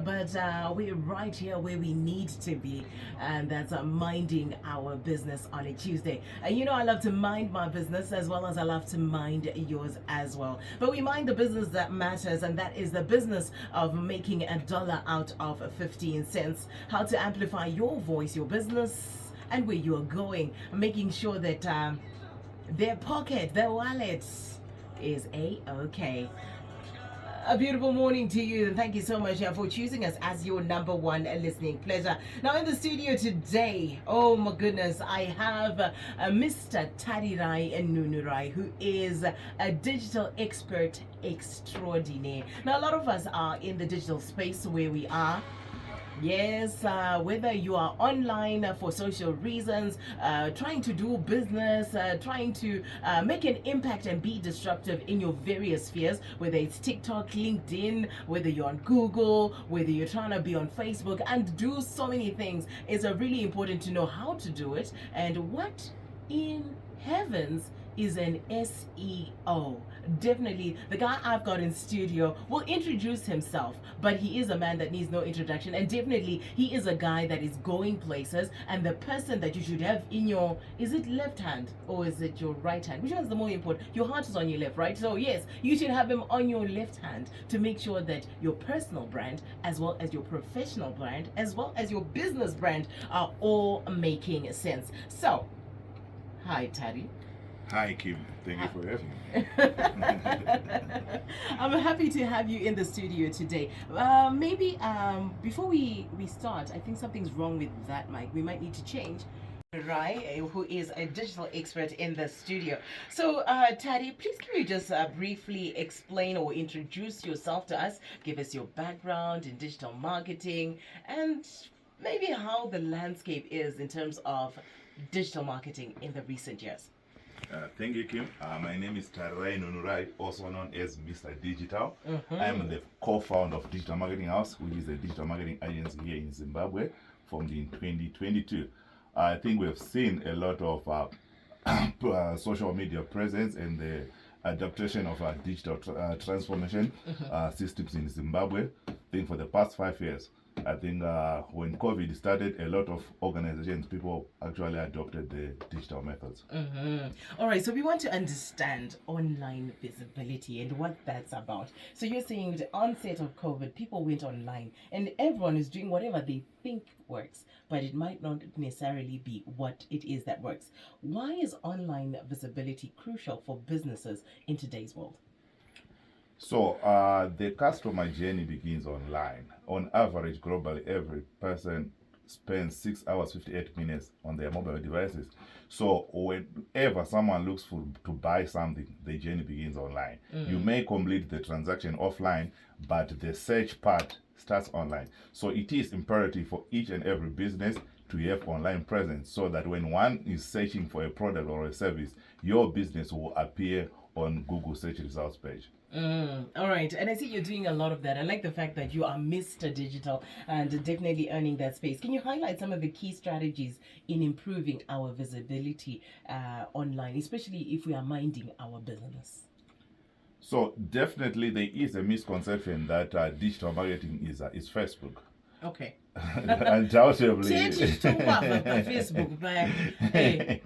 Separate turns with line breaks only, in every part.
but we're right here where we need to be, and that's minding our business on a Tuesday. And I love to mind my business as well as I love to mind yours as well. But we mind the business that matters, and that is the business of making $1 out of 15 cents. How to amplify your voice, your business, and where you're going, making sure that their pocket, their wallet is a-okay. A beautiful morning to you, and thank you so much for choosing us as your number one listening pleasure. Now in the studio today, oh my goodness, I have Mr. Tarirai Nunurai, who is a digital expert extraordinaire. Now a lot of us are in the digital space where we are. Yes, whether you are online for social reasons, trying to do business, trying to make an impact and be disruptive in your various spheres, whether it's TikTok, LinkedIn, whether you're on Google, whether you're trying to be on Facebook and do so many things, it's really important to know how to do it and what in heavens is an SEO. Definitely, the guy I've got in studio will introduce himself, but he is a man that needs no introduction, and definitely he is a guy that is going places, and the person that you should have in your, is it left hand or is it your right hand? Which one is the more important? Your heart is on your left, right? So yes, you should have him on your left hand to make sure that your personal brand, as well as your professional brand, as well as your business brand are all making sense. So, hi, Taddy.
Hi, Kim. Thank you for having me.
I'm happy to have you in the studio today. Maybe before we start, I think something's wrong with that mic. We might need to change. Rai, who is a digital expert in the studio. So, Taddy, please can you just briefly explain or introduce yourself to us? Give us your background in digital marketing and maybe how the landscape is in terms of digital marketing in the recent years.
Thank you, Kim. My name is Tarirai Nunurai, also known as Mr. Digital. I am the co-founder of Digital Marketing House, which is a digital marketing agency here in Zimbabwe, formed in 2022. I think we have seen a lot of social media presence and the adaptation of digital transformation systems in Zimbabwe. I think for the past 5 years, I think when COVID started, a lot of organizations, people actually adopted the digital methods.
All right, so we want to understand online visibility and what that's about. So you're saying with the onset of COVID, people went online and everyone is doing whatever they think works, but it might not necessarily be what it is that works. Why is online visibility crucial for businesses in today's world?
So the customer journey begins online. On average, globally, every person spends 6 hours 58 minutes on their mobile devices. So whenever someone looks to buy something, the journey begins online. You may complete the transaction offline, but the search part starts online. So it is imperative for each and every business to have online presence so that when one is searching for a product or a service, your business will appear on Google search results page.
All right, and I see you're doing a lot of that. I like the fact that you are Mr. Digital and definitely earning that space. Can you highlight some of the key strategies in improving our visibility online, especially if we are minding our business?
So definitely there is a misconception that digital marketing is Facebook.
Okay.
Undoubtedly.
Facebook, but hey.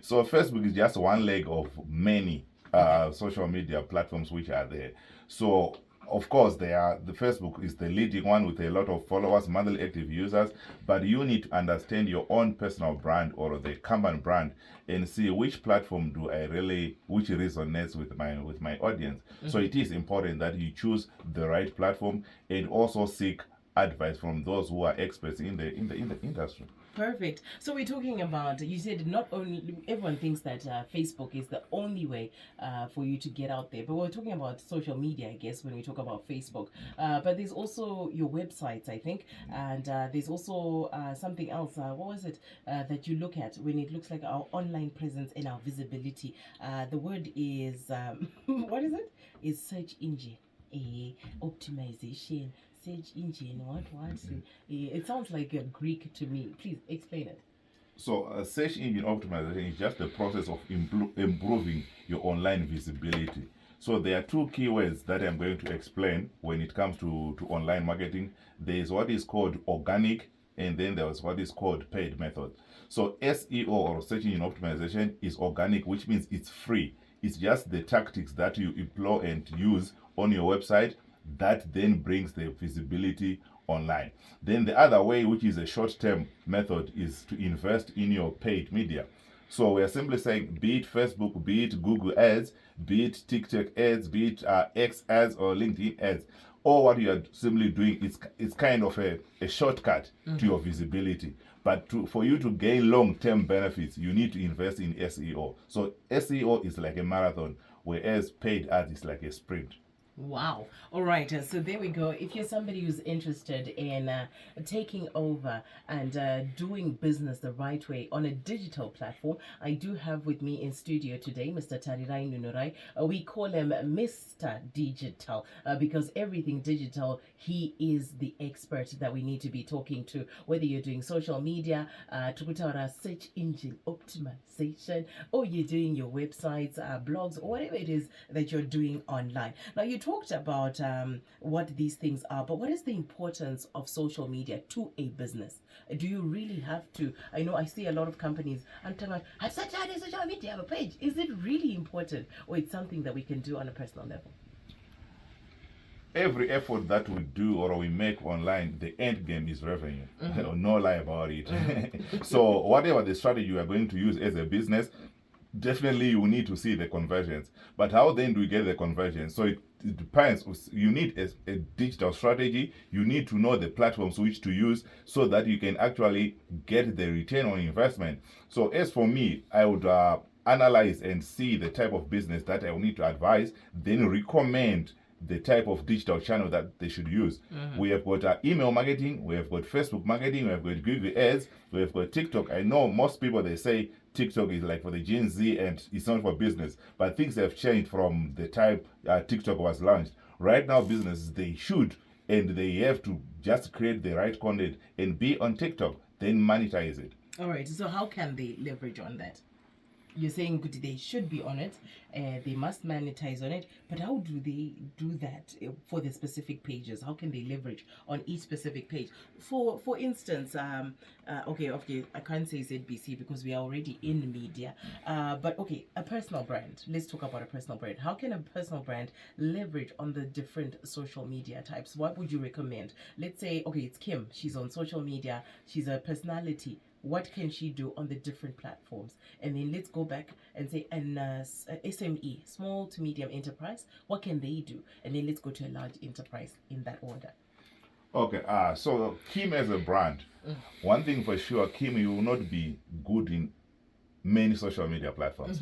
So Facebook is just one leg of many social media platforms which are there. So of course the Facebook is the leading one with a lot of followers, monthly active users, but you need to understand your own personal brand or the company brand and see which platform which resonates with my audience. So it is important that you choose the right platform and also seek advice from those who are experts in the industry.
Perfect. So we're talking about, you said not only, everyone thinks that Facebook is the only way for you to get out there, but we're talking about social media, I guess, when we talk about Facebook. But there's also your websites, I think, and there's also something else. What was it that you look at when it looks like our online presence and our visibility? The word is, what is it? Is search engine optimization. Search engine, what? It sounds like a Greek to me. Please explain it.
So search engine optimization is just the process of improving your online visibility. So there are two keywords that I'm going to explain when it comes to online marketing. There is what is called organic, and then there is what is called paid method. So SEO, or search engine optimization, is organic, which means it's free. It's just the tactics that you employ and use on your website that then brings the visibility online. Then the other way, which is a short-term method, is to invest in your paid media. So we are simply saying, be it Facebook, be it Google ads, be it TikTok ads, be it X ads or LinkedIn ads, or what you are simply doing is it's kind of a shortcut to your visibility. But for you to gain long-term benefits, you need to invest in SEO. So SEO is like a marathon, whereas paid ads is like a sprint.
Wow. All right. So there we go. If you're somebody who's interested in taking over and doing business the right way on a digital platform, I do have with me in studio today Mr. Tarirai Nunurai. We call him Mr. Digital because everything digital, he is the expert that we need to be talking to, whether you're doing social media, tukutaura search engine optimization, or you're doing your websites, blogs, or whatever it is that you're doing online. Now, you talked about what these things are, but what is the importance of social media to a business? Do you really have to? I know I see a lot of companies, I'm talking about, have such a social media, have a page. Is it really important, or it's something that we can do on a personal level?
Every effort that we do or we make online, the end game is revenue. No lie about it. So whatever the strategy you are going to use as a business, definitely you need to see the conversions. But how then do we get the conversions? So it depends. You need a digital strategy. You need to know the platforms which to use so that you can actually get the return on investment. So as for me, I would analyze and see the type of business that I will need to advise, then recommend the type of digital channel that they should use. We have got email marketing, we have got Facebook marketing, we have got Google ads, we have got TikTok. I know most people, they say TikTok is like for the Gen Z and it's not for business, but things have changed from the time TikTok was launched. Right now, businesses, they should and they have to just create the right content and be on TikTok, then monetize it.
All right. So how can they leverage on that? You're saying good, they should be on it, they must monetize on it, but how do they do that for the specific pages? How can they leverage on each specific page? For instance, okay, I can't say ZBC because we are already in media, but okay, a personal brand. Let's talk about a personal brand. How can a personal brand leverage on the different social media types? What would you recommend? Let's say, okay, it's Kim. She's on social media. She's a personality. What can she do on the different platforms? And then let's go back and say an SME, small to medium enterprise. What can they do? And then let's go to a large enterprise in that order.
Okay, so Kim as a brand, one thing for sure, Kim, you will not be good in many social media platforms.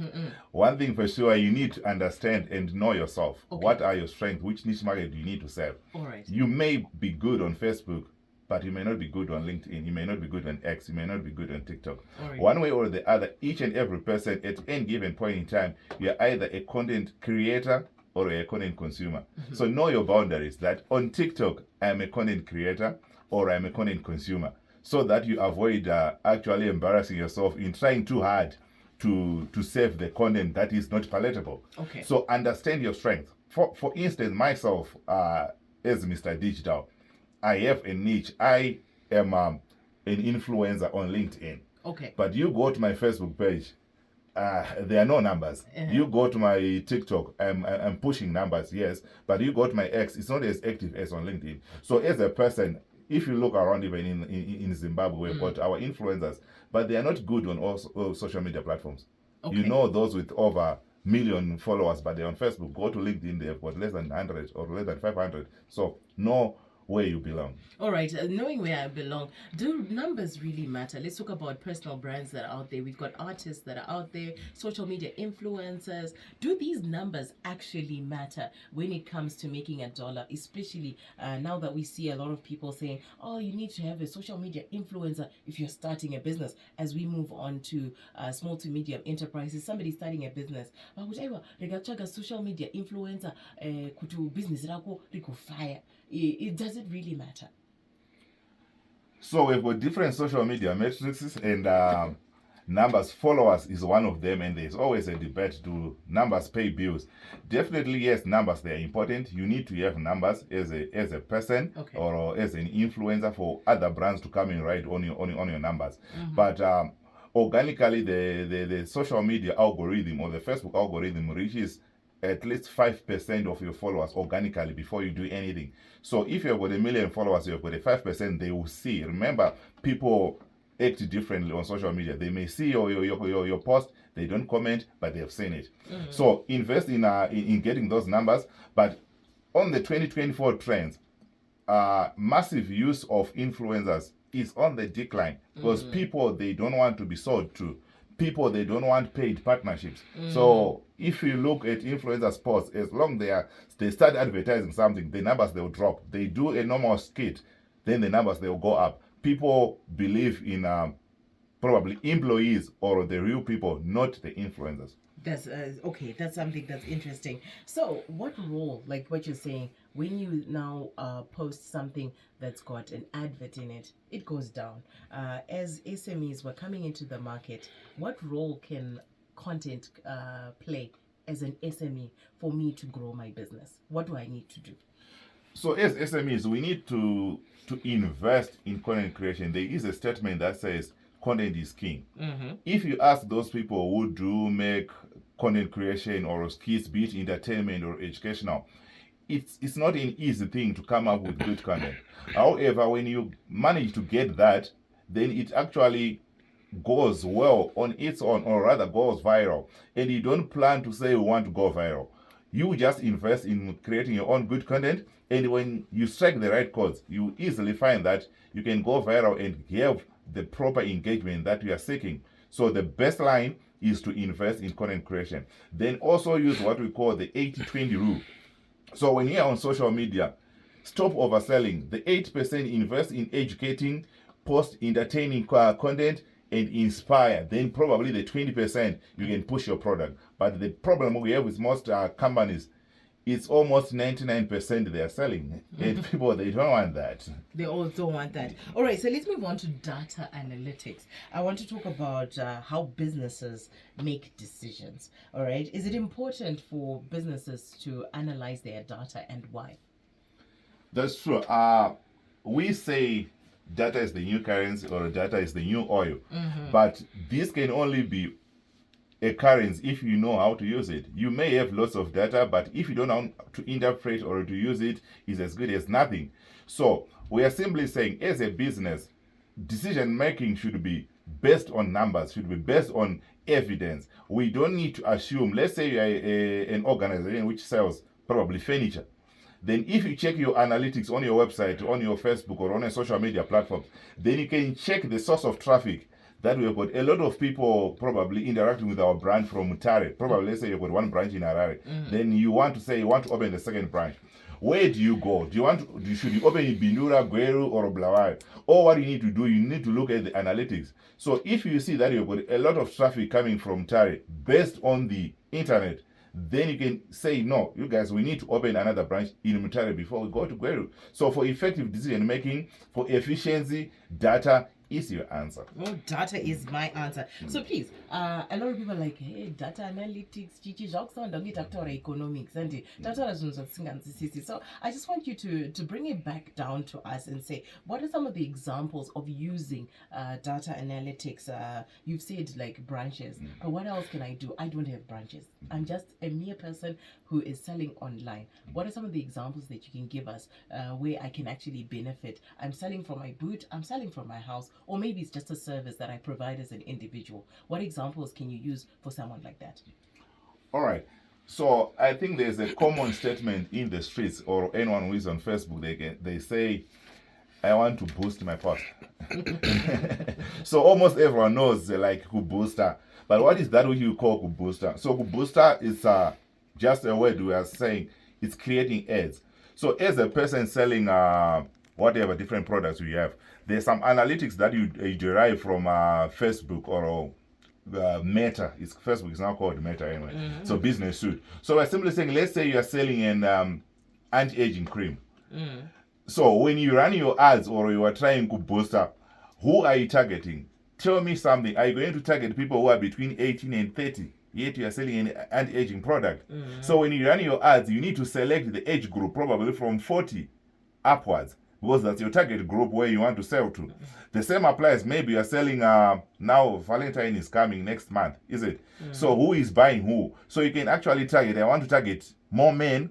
One thing for sure, you need to understand and know yourself. Okay. What are your strengths? Which niche market do you need to serve?
All right.
You may be good on Facebook, but you may not be good on LinkedIn, you may not be good on X, you may not be good on TikTok. Right. One way or the other, each and every person at any given point in time, you're either a content creator or a content consumer. So know your boundaries, that on TikTok, I'm a content creator or I'm a content consumer, so that you avoid actually embarrassing yourself in trying too hard to serve the content that is not palatable.
Okay.
So understand your strength. For instance, myself, as Mr. Digital, I have a niche. I am an influencer on LinkedIn.
Okay.
But you go to my Facebook page, there are no numbers. You go to my TikTok, I'm pushing numbers, yes. But you go to my X, it's not as active as on LinkedIn. So as a person, if you look around even in Zimbabwe, we've got our influencers, but they are not good on all social media platforms. Okay. You know those with over million followers, but they're on Facebook. Go to LinkedIn, they've got less than 100 or less than 500. So no where you belong.
All right, knowing where I belong, do numbers really matter? Let's talk about personal brands that are out there. We've got artists that are out there, social media influencers. Do these numbers actually matter when it comes to making a dollar, especially now that we see a lot of people saying, oh, you need to have a social media influencer if you're starting a business? As we move on to small to medium enterprises, somebody starting a business, social media influencer kutu business rako riko fire. Does it really matter?
So we've got different social media metrics, and numbers, followers is one of them, and there's always a debate: do numbers pay bills? Definitely yes, numbers, they are important. You need to have numbers as a person,
Okay.
or as an influencer for other brands to come and ride on your numbers.
Mm-hmm.
But organically, the social media algorithm or the Facebook algorithm reaches at least 5% of your followers organically before you do anything. So if you've got 1 million followers, you've got a 5%, they will see. Remember, people act differently on social media. They may see your post, they don't comment, but they have seen it. So invest in getting those numbers. But on the 2024 trends, massive use of influencers is on the decline, because people, they don't want to be sold to. People, they don't want paid partnerships. So if you look at influencers posts, as long they start advertising something, the numbers, they'll drop. They do a normal skit, then the numbers, they'll go up. People believe in probably employees or the real people, not the influencers.
That's okay. That's something that's interesting. So, what role, like what you're saying, when you now post something that's got an advert in it, it goes down. As SMEs were coming into the market, what role can content play as an SME for me to grow my business? What do I need to do?
So as SMEs, we need to invest in content creation. There is a statement that says content is king. If you ask those people who do make content creation or skits, be it entertainment or educational, it's not an easy thing to come up with good content. However, when you manage to get that, then it actually goes well on its own, or rather goes viral. And you don't plan to say you want to go viral. You just invest in creating your own good content, and when you strike the right chords, you easily find that you can go viral and have the proper engagement that you are seeking. So the best line is to invest in content creation. Then also use what we call the 80-20 rule. So when you're on social media, stop overselling. The 8% invest in educating, post entertaining content, and inspire. Then probably the 20% you can push your product. But the problem we have with most companies, it's almost 99% they are selling. And people, they don't want that.
They all don't want that. All right, so let's move on to data analytics. I want to talk about how businesses make decisions. All right, is it important for businesses to analyze their data, and why?
That's true. We say data is the new currency, or data is the new oil. But this can only be a currency if you know how to use it. You may have lots of data, but if you don't know how to interpret or to use it, it's as good as nothing. So we are simply saying, as a business, decision making should be based on numbers, should be based on evidence. We don't need to assume. Let's say you are an organization which sells probably furniture. Then if you check your analytics on your website, on your Facebook, or on a social media platform, then you can check the source of traffic, that we've got a lot of people probably interacting with our brand from Mutare. Probably, let's say you've got one branch in Harare. Then you want to open the second branch. Where do you go? Should you open in Bindura, Gweru, or Blawai? Or what you need to do, you need to look at the analytics. So if you see that you've got a lot of traffic coming from Mutare based on the internet, then you can say, no, you guys, we need to open another branch in Mutare before we go to Gweru. So for effective decision making, for efficiency, data is your answer.
Oh, data is my answer. So please, a lot of people are like, hey, data analytics, chichi sound economics, and data. So I just want you to bring it back down to us and say, what are some of the examples of using data analytics? You've said like branches, but what else can I do? I don't have branches. I'm just a mere person who is selling online. What are some of the examples that you can give us where I can actually benefit? I'm selling from my boot, I'm selling from my house, or maybe it's just a service that I provide as an individual. What examples can you use for someone like that?
All right. So I think there's a common statement in the streets, or anyone who is on Facebook, they say, I want to boost my post. So almost everyone knows like Kubooster. But what is that which you call Kubooster? So Kubooster is just a word we are saying it's creating ads. So as a person selling whatever different products you have, there's some analytics that you derive from Facebook or Meta. Facebook is now called Meta anyway. So Business Suite. So we're simply saying, let's say you are selling an anti-aging cream. So when you run your ads or you are trying to boost up, who are you targeting? tell me something. Are you going to target people who are between 18 and 30? Yet you are selling an anti-aging product. So when you run your ads, you need to select the age group, probably from 40 upwards, because that's your target group where you want to sell to. The same applies. Maybe you're selling now Valentine is coming next month, is it? So who is buying who? So you can actually target. I want to target more men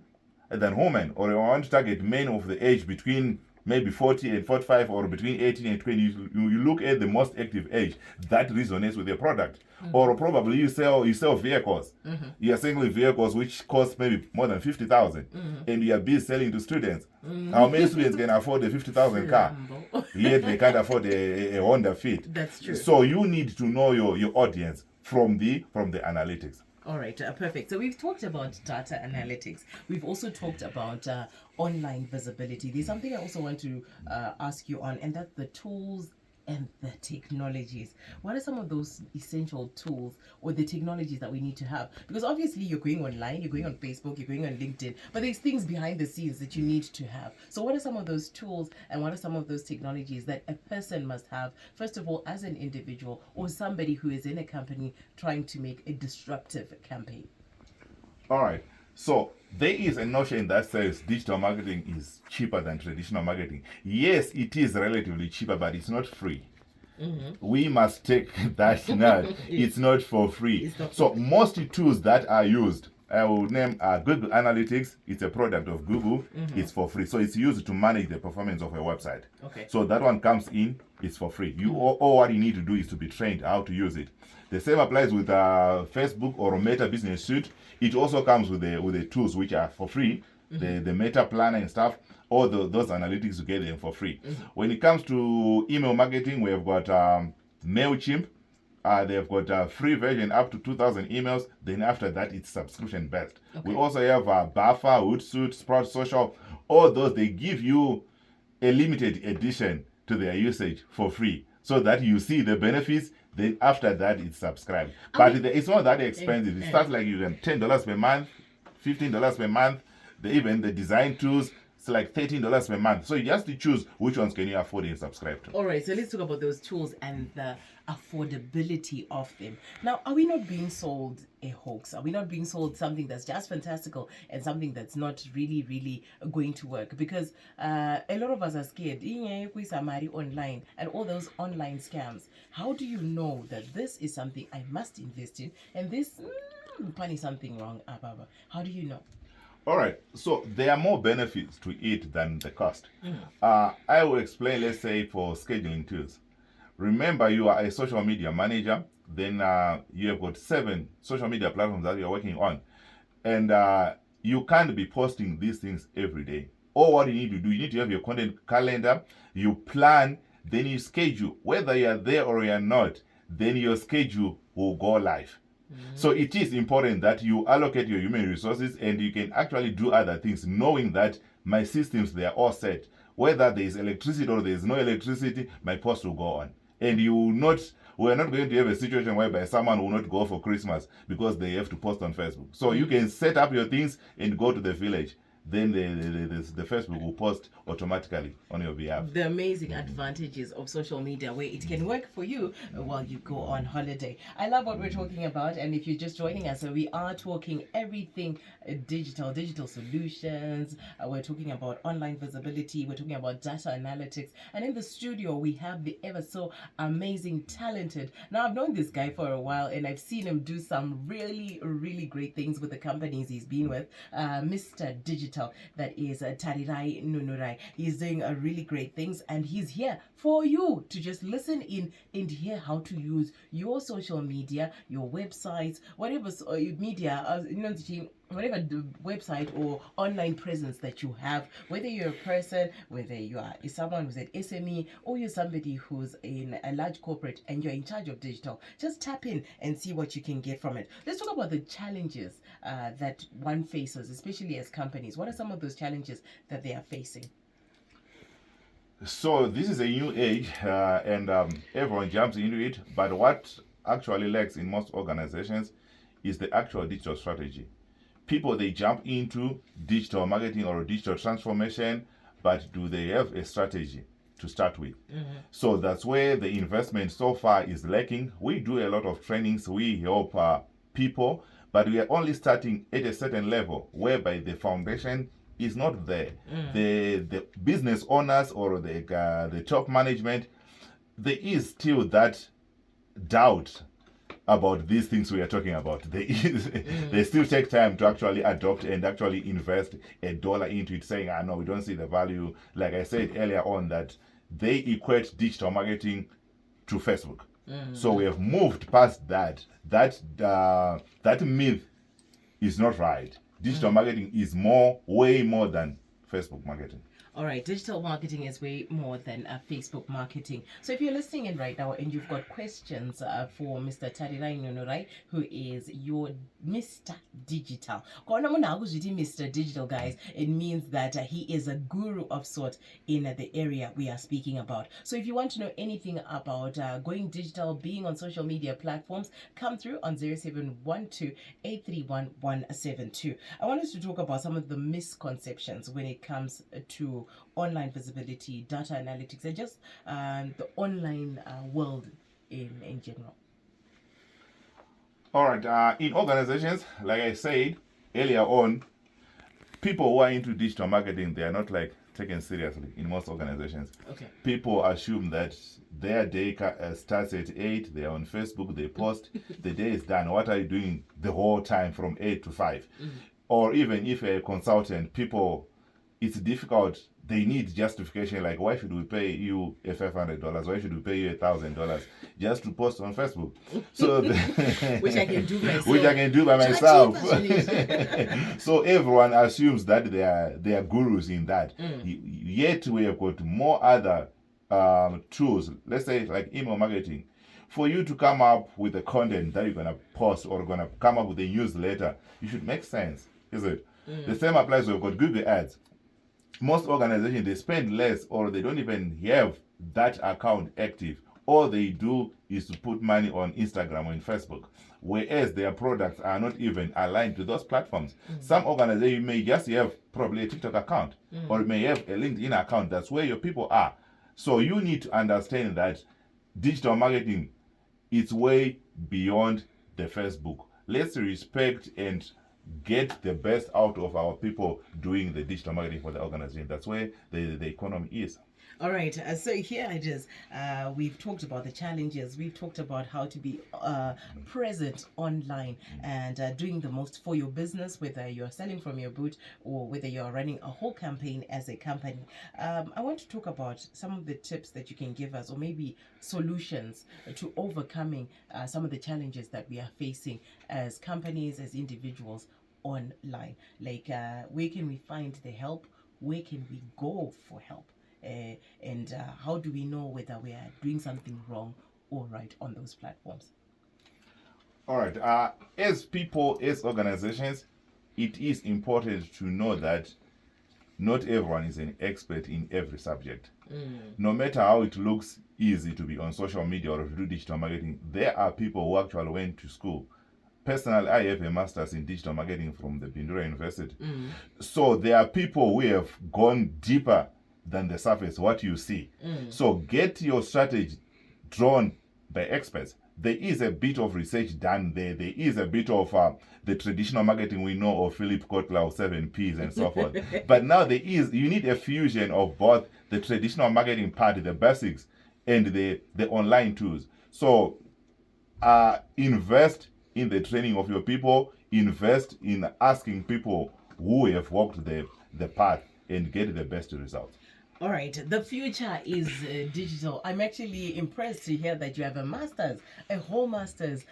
than women, or I want to target men of the age between maybe 40 and 45, or between 18 and 20. You look at the most active age that resonates with your product. Or probably you sell vehicles. You are selling vehicles which cost maybe more than 50,000, and you are busy selling to students. How many students can afford a 50,000 car? Yet they can't afford a Honda Fit.
That's true.
So you need to know your audience from the analytics.
All right, perfect. So we've talked about data analytics. We've also talked about online visibility. There's something I also want to ask you on, and that's the tools and the technologies. What are some of those essential tools or the technologies that we need to have? Because obviously you're going online, you're going on Facebook, you're going on LinkedIn, but there's things behind the scenes that you need to have. So what are some of those tools and what are some of those technologies that a person must have, first of all, as an individual or somebody who is in a company trying to make a disruptive campaign?
All right. So there is a notion that says digital marketing is cheaper than traditional marketing. Yes, it is relatively cheaper, but it's not free. We must take that now. It's not for free. So most tools that are used, I will name Google Analytics. It's a product of Google. It's for free. So it's used to manage the performance of a website.
Okay.
So that one comes in, it's for free. All what you need to do is to be trained how to use it. The same applies with Facebook or Meta Business Suite. It also comes with the tools which are for free, the Meta Planner and stuff. All those analytics you get them for free. When it comes to email marketing, we have got MailChimp. They've got a free version up to 2,000 emails. Then after that, it's subscription based. Okay. We also have Buffer, Hootsuite, Sprout Social. All those, they give you a limited edition to their usage for free, so that you see the benefits. Then after that, it's subscribed. But it's not that expensive. It starts like you can $10 per month, $15 per month. Even the design tools, it's like $13 per month. So you just to choose which ones can you afford and subscribe to.
All right, so let's talk about those tools and the affordability of them. Now, are we not being sold a hoax? Are we not being sold something that's just fantastical and something that's not really, really going to work? Because a lot of us are scared. Online and all those online scams. How do you know that this is something I must invest in and this is something wrong, Ababa? How do you know?
All right, so there are more benefits to it than the cost. I will explain, let's say, for scheduling tools. Remember, you are a social media manager, then you have got 7 social media platforms that you're working on. And you can't be posting these things every day. All what you need to do, you need to have your content calendar, you plan, then you schedule. Whether you're there or you're not, then your schedule will go live. So it is important that you allocate your human resources and you can actually do other things, knowing that my systems, they are all set. Whether there is electricity or there is no electricity, my post will go on. And we're not going to have a situation whereby someone will not go for Christmas because they have to post on Facebook. So you can set up your things and go to the village. Then the Facebook will post automatically on your behalf.
The amazing advantages of social media, where it can work for you while you go on holiday. I love what we're talking about, and if you're just joining us, we are talking everything digital solutions. We're talking about online visibility. We're talking about data analytics, and in the studio we have the ever so amazing, talented. Now I've known this guy for a while, and I've seen him do some really, really great things with the companies he's been with. Mr. Digital. That is Tarirai Nunurai. He's doing really great things, and he's here for you to just listen in and hear how to use your social media, your websites, whatever media, whatever the website or online presence that you have, whether you're a person, whether you are someone who's an SME, or you're somebody who's in a large corporate and you're in charge of digital, just tap in and see what you can get from it. Let's talk about the challenges that one faces, especially as companies. What are some of those challenges that they are facing?
So this is a new age and everyone jumps into it, but what actually lacks in most organizations is the actual digital strategy. People, they jump into digital marketing or digital transformation, but do they have a strategy to start with. So that's where the investment so far is lacking. We do a lot of trainings, we help people, but we are only starting at a certain level whereby the foundation is not there. The business owners or the top management, there is still that doubt about these things we are talking about. They still take time to actually adopt and actually invest $1 into it, saying, no, we don't see the value. Like I said earlier on, that they equate digital marketing to Facebook. So we have moved past that. That myth is not right. Digital marketing is way more than Facebook marketing.
All right, digital marketing is way more than Facebook marketing. So if you're listening in right now and you've got questions for Mr. Tarirai Nunurai, who is your Mr. Digital. Mr. Digital, guys, it means that he is a guru of sort in the area we are speaking about. So if you want to know anything about going digital, being on social media platforms, come through on 0712-831-172. I want us to talk about some of the misconceptions when it comes to online visibility, data analytics, and just the online world in general.
All right. In organizations, like I said earlier on, people who are into digital marketing, they are not like taken seriously in most organizations.
Okay.
People assume that their day starts at 8, they're on Facebook, they post, the day is done. What are you doing the whole time from 8 to 5? Or even if you're a consultant, people, it's difficult. They need justification, like, why should we pay you $500? Why should we pay you $1,000 just to post on Facebook? So
which I can do myself.
Which I can do by myself. So everyone assumes that they are gurus in that. Yet we have got more other tools. Let's say like email marketing. For you to come up with the content that you're gonna post or gonna come up with a newsletter, you should make sense, is it? The same applies. We've got Google Ads. Most organizations, they spend less or they don't even have that account active. All they do is to put money on Instagram or in Facebook, whereas their products are not even aligned to those platforms. Some organizations may just have probably a TikTok account or may have a LinkedIn account. That's where your people are. So you need to understand that digital marketing is way beyond the Facebook. Let's respect and get the best out of our people doing the digital marketing for the organization. That's where the economy is.
All right, so here it is. We've talked about the challenges. We've talked about how to be present online and doing the most for your business, whether you're selling from your boot or whether you're running a whole campaign as a company. I want to talk about some of the tips that you can give us, or maybe solutions to overcoming some of the challenges that we are facing as companies, as individuals online. Like, where can we find the help? Where can we go for help? And how do we know whether we are doing something wrong or right on those platforms?
All right. As people, as organizations, it is important to know that not everyone is an expert in every subject. No matter how it looks easy to be on social media or to do digital marketing, there are people who actually went to school. Personally, I have a master's in digital marketing from the Bindura University. So there are people who have gone deeper than the surface, what you see. So get your strategy drawn by experts. There is a bit of research done there. There is a bit of the traditional marketing we know of Philip Kotler, 7Ps and so forth. But now you need a fusion of both the traditional marketing part, the basics, and the online tools. So invest in the training of your people, invest in asking people who have walked the path and get the best results.
All right, the future is digital. I'm actually impressed to hear that you have a master's, a whole master's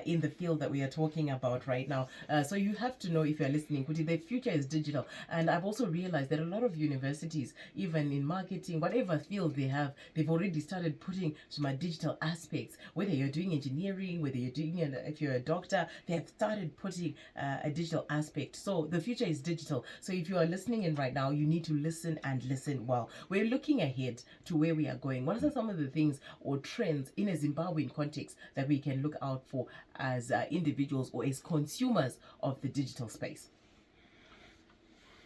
in the field that we are talking about right now. So you have to know, if you're listening, Kuti, the future is digital. And I've also realized that a lot of universities, even in marketing, whatever field they have, they've already started putting some digital aspects. Whether you're doing engineering, whether you're doing if you're a doctor, they have started putting a digital aspect. So the future is digital. So if you are listening in right now, you need to listen and listen well. We're looking ahead to where we are going. What are some of the things or trends in a Zimbabwean context that we can look out for as individuals or as consumers of the digital space?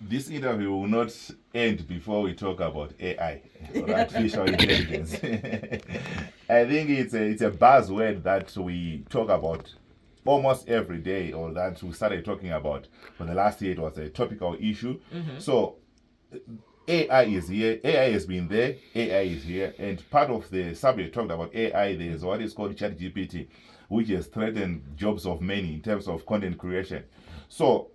this interview will not end before we talk about AI, or artificial intelligence. I think it's a buzzword that we talk about almost every day, or that we started talking about for the last year. It was a topical issue. So AI is here, AI has been there, AI is here, and part of the subject talked about AI. There's what is called ChatGPT, which has threatened jobs of many in terms of content creation. So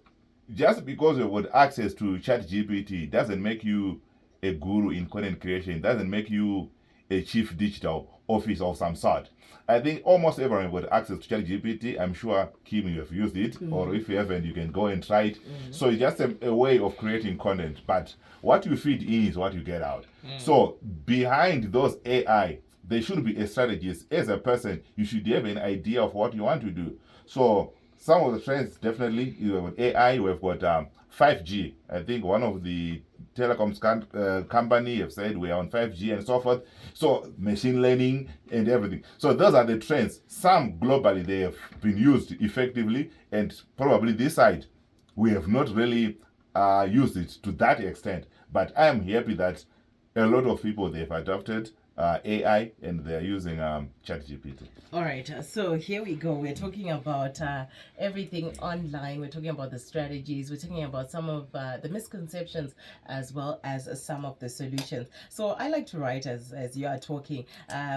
just because you've got access to ChatGPT doesn't make you a guru in content creation, doesn't make you a chief digital officer of some sort. I think almost everyone got access to ChatGPT. I'm sure, Kim, you have used it, or if you haven't, you can go and try it. So it's just a way of creating content, but what you feed in is what you get out. So behind those AI, there should be a strategist. As a person, you should have an idea of what you want to do. So some of the trends, definitely, with AI, we've got 5G. I think one of the telecoms company have said we are on 5G and so forth. So machine learning and everything. So those are the trends. Some globally, they have been used effectively, and probably this side, we have not really used it to that extent. But I am happy that a lot of people, they've adopted AI and they're using ChatGPT.
All right, so here we go. We're talking about everything online. We're talking about the strategies. We're talking about some of the misconceptions as well as some of the solutions. So I like to write as you are talking.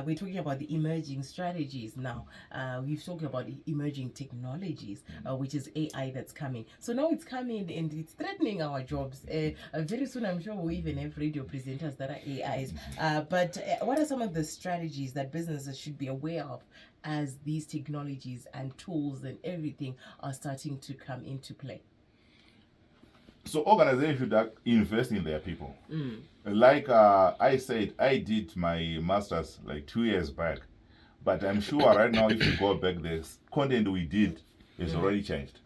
We're talking about the emerging strategies now. We've talked about emerging technologies, which is AI that's coming. So now it's coming and it's threatening our jobs. Very soon, I'm sure we'll even have radio presenters that are AIs. But what are some of the strategies that businesses should be aware of as these technologies and tools and everything are starting to come into play?
So organizations should invest in their people. Like I said, I did my master's like 2 years back, but I'm sure right now if you go back, the content we did is already changed.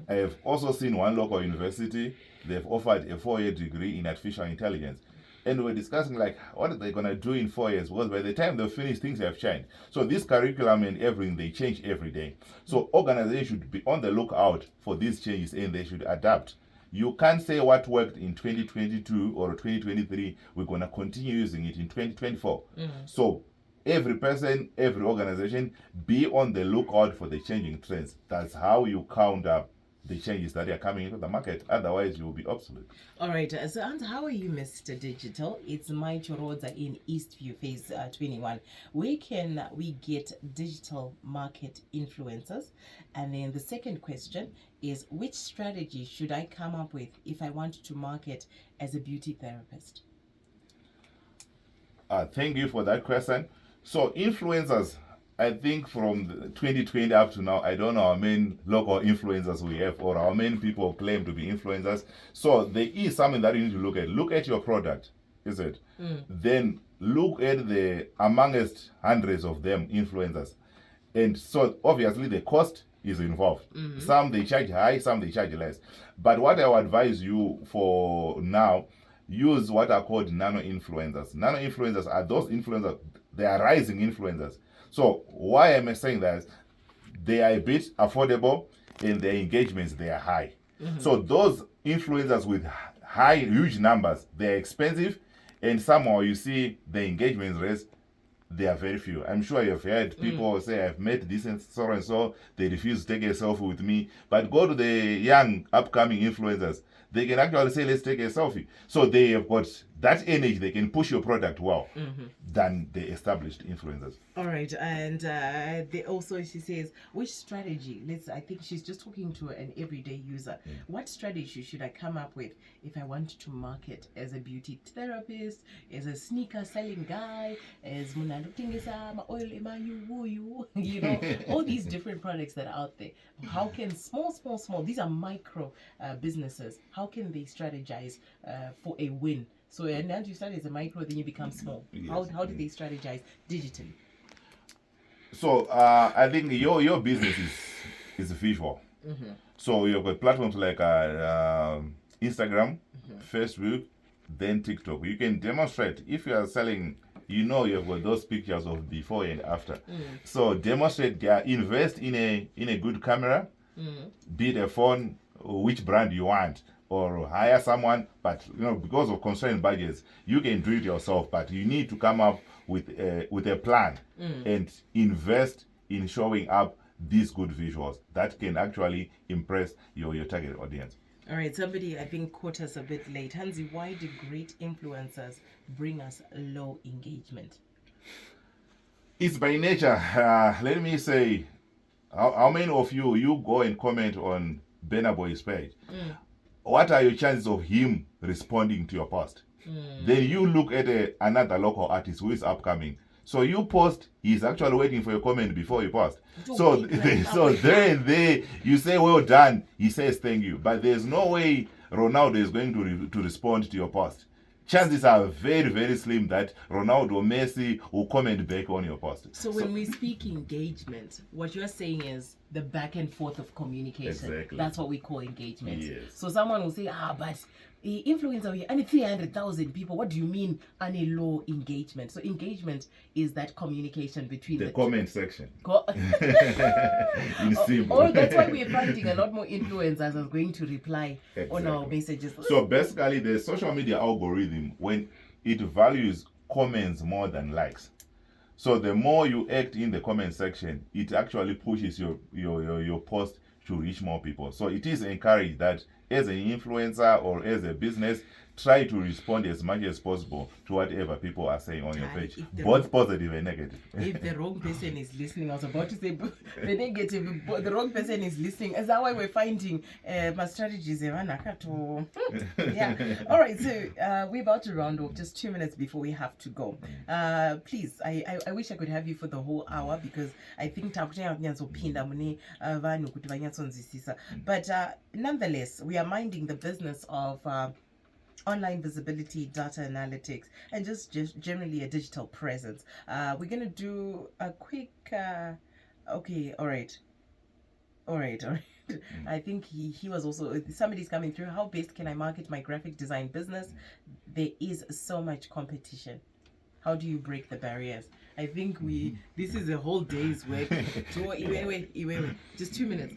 I have also seen one local university, they've offered a 4-year degree in artificial intelligence. And we're discussing like what are they gonna do in 4 years? Because by the time they finish, things have changed. So this curriculum and everything, they change every day. So organizations should be on the lookout for these changes and they should adapt. You can't say what worked in 2022 or 2023, we're gonna continue using it in 2024. So every person, every organization, be on the lookout for the changing trends. That's how you counter the changes that are coming into the market. Otherwise, you will be obsolete.
All right. So, and how are you, Mr. Digital? It's my Choroza in Eastview, phase 21. Where can we get digital market influencers? And then the second question is, which strategy should I come up with if I want to market as a beauty therapist?
Thank you for that question. So, influencers, I think from 2020 up to now, I don't know how many local influencers we have or how many people claim to be influencers. So there is something that you need to look at. Look at your product, is it? Then look at the amongst hundreds of them influencers. And so obviously the cost is involved. Some they charge high, some they charge less. But what I would advise you for now, use what are called nano influencers. Nano influencers are those influencers, they are rising influencers. So why am I saying that? They are a bit affordable and their engagements, they are high. So those influencers with high, huge numbers, they're expensive, and somehow you see the engagement rates, they are very few. I'm sure you've heard people say, I've met this and so, they refuse to take a selfie with me. But go to the young, upcoming influencers, they can actually say, let's take a selfie. So they have got that energy, they can push your product well than the established influencers.
All right, and they also, she says, which strategy? I think she's just talking to an everyday user. What strategy should I come up with if I want to market as a beauty therapist, as a sneaker selling guy, as oil, you know, all these different products that are out there? How can small, these are micro businesses, how can they strategize for a win? So, and then you start as a micro, then you become small.
Yes.
How do they strategize digitally?
So I think your business is visual. So you've got platforms like Instagram, Facebook, then TikTok. You can demonstrate if you are selling. You know you've got those pictures of before and after. So demonstrate. Invest in a good camera, be it a phone, which brand you want. or hire someone, but because of constrained budgets, you can do it yourself, but you need to come up with a plan and invest in showing up these good visuals that can actually impress your target audience.
All right, somebody I think caught us a bit late. Hansi, why do great influencers bring us low engagement?
It's by nature. Let me say, how many of you go and comment on Benner Boy's page? What are your chances of him responding to your post? Then you look at another local artist who is upcoming. So you post, he's actually waiting for your comment before you post. So then you say, well done, he says thank you. But there's no way Ronaldo is going to respond to your post. Chances are very, very slim that Ronaldo or Messi will comment back on your post.
So when we speak engagement, what you're saying is the back and forth of communication.
Exactly.
That's what we call engagement.
Yes.
So someone will say, but the influencer, and 300,000 people, what do you mean on a low engagement? So engagement is that communication between
the comment section.
In simple. That's why we're finding a lot more influencers are going to reply on our messages.
So basically, the social media algorithm, when it values comments more than likes, so the more you act in the comment section, it actually pushes your post to reach more people. So it is encouraged that as an influencer or as a business, try to respond as much as possible to whatever people are saying on your page, both positive and negative.
If the wrong person is listening, I was about to say the negative, but the wrong person is listening. Is that why we're finding my strategies? Yeah. All right, so we're about to round off, just 2 minutes before we have to go. Please, I wish I could have you for the whole hour, because I think but nonetheless, we are minding the business of online visibility, data analytics, and just generally a digital presence. We're going to do a quick okay, all right. I think he was also, somebody's coming through. How best can I market my graphic design business? There is so much competition. How do you break the barriers? I think this is a whole day's work. Just 2 minutes.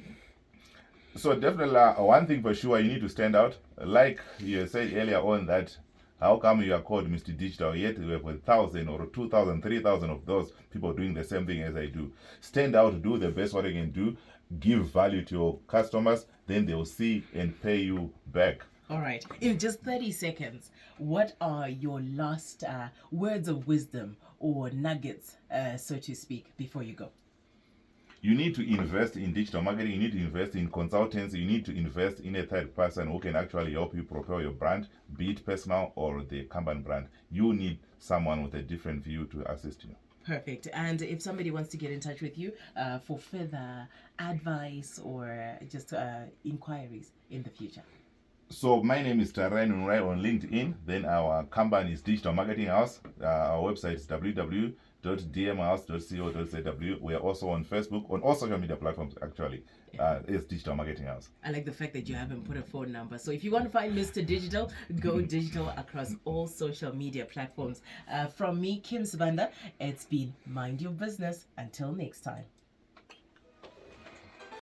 So definitely, one thing for sure, you need to stand out. Like you said earlier on, that how come you are called Mr. Digital, yet we have 1,000 or 2,000, 3,000 of those people doing the same thing as I do. Stand out, do the best what you can do, give value to your customers, then they will see and pay you back.
All right. In just 30 seconds, what are your last words of wisdom or nuggets, so to speak, before you go?
You need to invest in digital marketing, you need to invest in consultants, you need to invest in a third person who can actually help you propel your brand, be it personal or the company brand. You need someone with a different view to assist you.
Perfect. And if somebody wants to get in touch with you for further advice or just inquiries in the future.
So my name is Tarirai Nunurai on LinkedIn. Then our company is Digital Marketing House. Our website is www.dmhouse.co.zw. We are also on Facebook, on all social media platforms actually. It's Digital Marketing House.
I like the fact that you haven't put a phone number. So if you want to find Mr. Digital, go digital across all social media platforms. From me, Kim Sibanda, it's been Mind Your Business. Until next time.